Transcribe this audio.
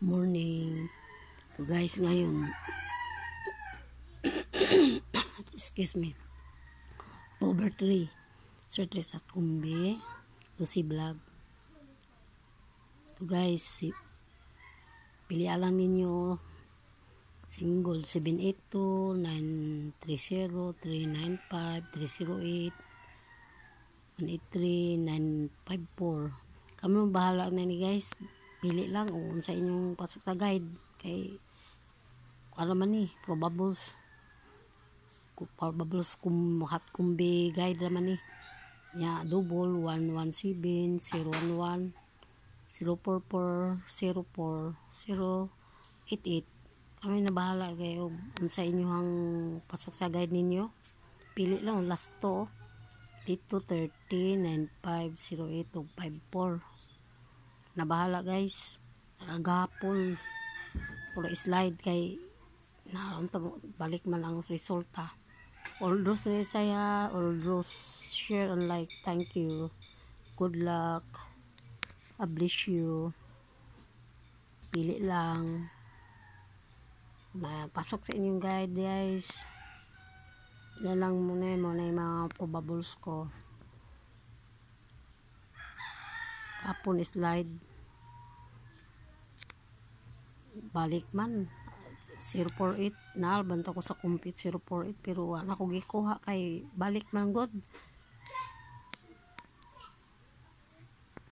Morning. So guys, ngayon excuse me, October 3, Sir Tres at Kumbe, Lucy Vlog. So guys, pilihan lang ninyo single 782-930-395-308 183-954. Kami mo bahala na ni guys, pili lang kung sa inyong pasok sa guide kay ano man ni probables kumhat kumbi guide naman ni ya double 117 011 044 04 088. Kami na bahala kayo sa inyong pasok sa guide ninyo, pili lang last to dito 30-95-08-54 na bahala guys. Agapon pura slide kay na balik man ang resulta. All those na saya, all those share and like. Thank you, good luck, I bless you. Pili lang na pasok sa inyong guide guys. Yan lang muna yung mga probables ko. Kapon slide balik man 048 na banta ko sa compute 048 pero wala ko gikuha kay balik man god.